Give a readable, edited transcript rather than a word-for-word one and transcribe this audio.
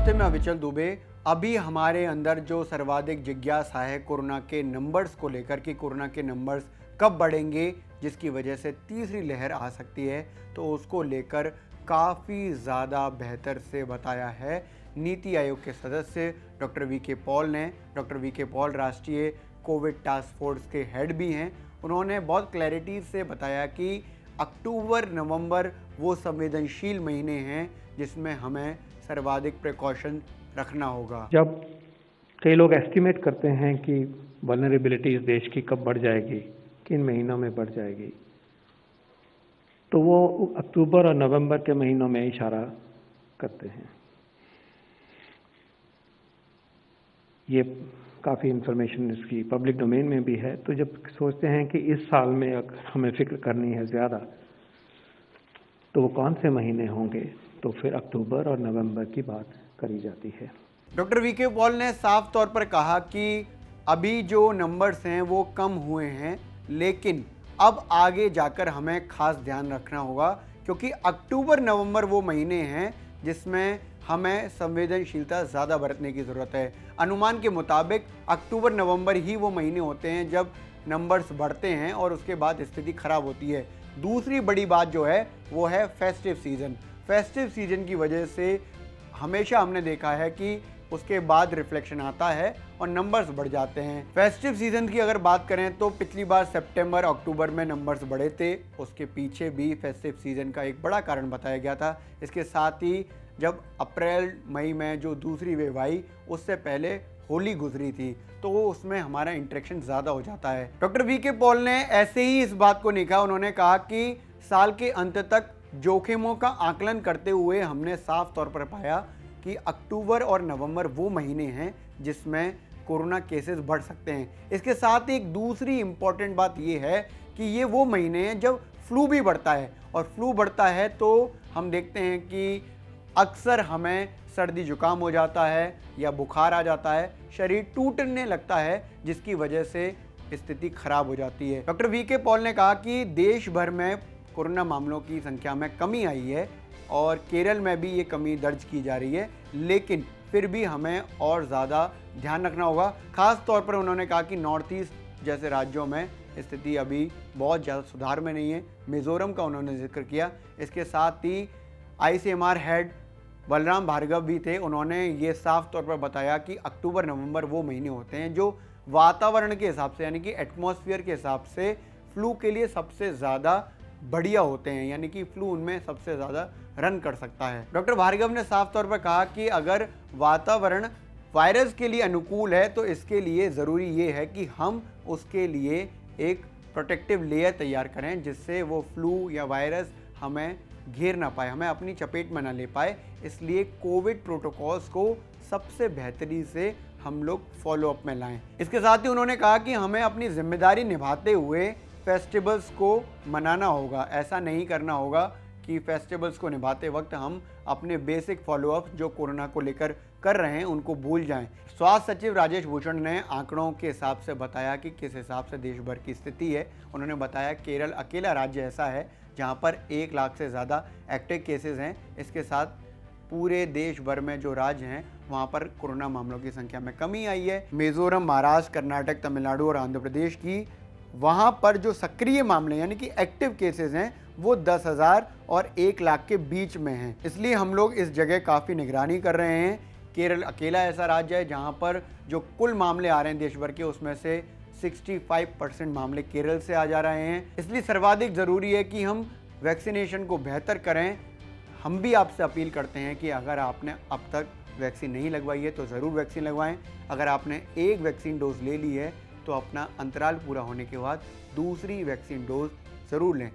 नमस्ते, मैं अविचल दुबे। अभी हमारे अंदर जो सर्वाधिक जिज्ञासा है कोरोना के नंबर्स को लेकर कि कोरोना के नंबर्स कब बढ़ेंगे, जिसकी वजह से तीसरी लहर आ सकती है, तो उसको लेकर काफ़ी ज़्यादा बेहतर से बताया है नीति आयोग के सदस्य डॉक्टर वी.के. पॉल ने। Doctor VK. पॉल राष्ट्रीय कोविड टास्क फोर्स के हेड भी हैं। उन्होंने बहुत क्लैरिटी से बताया कि अक्टूबर नवंबर वो संवेदनशील महीने हैं जिसमें हमें सर्वाधिक प्रिकॉशन रखना होगा। जब कई लोग एस्टिमेट करते हैं कि वल्नरेबिलिटी इस देश की कब बढ़ जाएगी, किन महीनों में बढ़ जाएगी, तो वो अक्टूबर और नवंबर के महीनों में इशारा करते हैं। ये काफ़ी इंफॉर्मेशन इसकी पब्लिक डोमेन में भी है। तो जब सोचते हैं कि इस साल में हमें फिक्र करनी है ज़्यादा, तो वो कौन से महीने होंगे, तो फिर अक्टूबर और नवंबर की बात करी जाती है। Doctor VK. पॉल ने साफ तौर पर कहा कि अभी जो नंबर्स हैं वो कम हुए हैं, लेकिन अब आगे जाकर हमें खास ध्यान रखना होगा, क्योंकि अक्टूबर नवंबर वो महीने हैं जिसमें हमें संवेदनशीलता ज़्यादा बरतने की ज़रूरत है। अनुमान के मुताबिक अक्टूबर नवंबर ही वो महीने होते हैं जब नंबर्स बढ़ते हैं और उसके बाद स्थिति खराब होती है। दूसरी बड़ी बात जो है वो है फेस्टिव सीज़न। फेस्टिव सीज़न की वजह से हमेशा हमने देखा है कि उसके बाद रिफ्लेक्शन आता है और नंबर्स बढ़ जाते हैं। फेस्टिव सीज़न की अगर बात करें तो पिछली बार सितंबर अक्टूबर में नंबर्स बढ़े थे, उसके पीछे भी फेस्टिव सीज़न का एक बड़ा कारण बताया गया था। इसके साथ ही जब अप्रैल मई में जो दूसरी वेव आई, उससे पहले होली गुजरी थी, तो वो उसमें हमारा इंटरेक्शन ज़्यादा हो जाता है। Doctor VK. पॉल ने ऐसे ही इस बात को लिखा। उन्होंने कहा कि साल के अंत तक जोखिमों का आकलन करते हुए हमने साफ तौर पर पाया कि अक्टूबर और नवंबर वो महीने हैं जिसमें कोरोना केसेस बढ़ सकते हैं। इसके साथ ही एक दूसरी इम्पॉर्टेंट बात ये है कि ये वो महीने हैं जब फ्लू भी बढ़ता है, और फ्लू बढ़ता है तो हम देखते हैं कि अक्सर हमें सर्दी जुकाम हो जाता है या बुखार आ जाता है, शरीर टूटने लगता है, जिसकी वजह से स्थिति खराब हो जाती है। Doctor VK. पॉल ने कहा कि देश भर में कोरोना मामलों की संख्या में कमी आई है और केरल में भी ये कमी दर्ज की जा रही है, लेकिन फिर भी हमें और ज़्यादा ध्यान रखना होगा। ख़ास तौर पर उन्होंने कहा कि नॉर्थ ईस्ट जैसे राज्यों में स्थिति अभी बहुत ज़्यादा सुधार में नहीं है। मिज़ोरम का उन्होंने जिक्र किया। इसके साथ ही ICMR हेड बलराम भार्गव भी थे। उन्होंने ये साफ तौर पर बताया कि अक्टूबर नवंबर वो महीने होते हैं जो वातावरण के हिसाब से, यानी कि एटमॉस्फेयर के हिसाब से फ्लू के लिए सबसे ज़्यादा बढ़िया होते हैं, यानी कि फ्लू उनमें सबसे ज़्यादा रन कर सकता है। डॉक्टर भार्गव ने साफ तौर पर कहा कि अगर वातावरण वायरस के लिए अनुकूल है तो इसके लिए ज़रूरी ये है कि हम उसके लिए एक प्रोटेक्टिव लेयर तैयार करें, जिससे वो फ्लू या वायरस हमें घेर ना पाए, हमें अपनी चपेट में ना ले पाए। इसलिए कोविड प्रोटोकॉल्स को सबसे बेहतरी से हम लोग फॉलोअप में लाएं। इसके साथ ही उन्होंने कहा कि हमें अपनी जिम्मेदारी निभाते हुए फेस्टिवल्स को मनाना होगा। ऐसा नहीं करना होगा कि फेस्टिवल्स को निभाते वक्त हम अपने बेसिक फॉलोअप जो कोरोना को लेकर कर रहे हैं उनको भूल जाएं। स्वास्थ्य सचिव राजेश भूषण ने आंकड़ों के हिसाब से बताया कि किस हिसाब से देश भर की स्थिति है। उन्होंने बताया केरल अकेला राज्य ऐसा है जहां पर 1 लाख से ज़्यादा एक्टिव केसेस हैं। इसके साथ पूरे देश भर में जो राज्य हैं वहां पर कोरोना मामलों की संख्या में कमी आई है। मिजोरम, महाराष्ट्र, कर्नाटक, तमिलनाडु और आंध्र प्रदेश की वहाँ पर जो सक्रिय मामले यानी कि एक्टिव केसेस हैं वो 10,000 और 1 लाख के बीच में हैं। इसलिए हम लोग इस जगह काफ़ी निगरानी कर रहे हैं। केरल अकेला ऐसा राज्य है जहाँ पर जो कुल मामले आ रहे हैं देश भर के, उसमें से 65% मामले केरल से आ जा रहे हैं। इसलिए सर्वाधिक ज़रूरी है कि हम वैक्सीनेशन को बेहतर करें। हम भी आपसे अपील करते हैं कि अगर आपने अब तक वैक्सीन नहीं लगवाई है तो ज़रूर वैक्सीन लगवाएं। अगर आपने एक वैक्सीन डोज ले ली है तो अपना अंतराल पूरा होने के बाद दूसरी वैक्सीन डोज ज़रूर लें।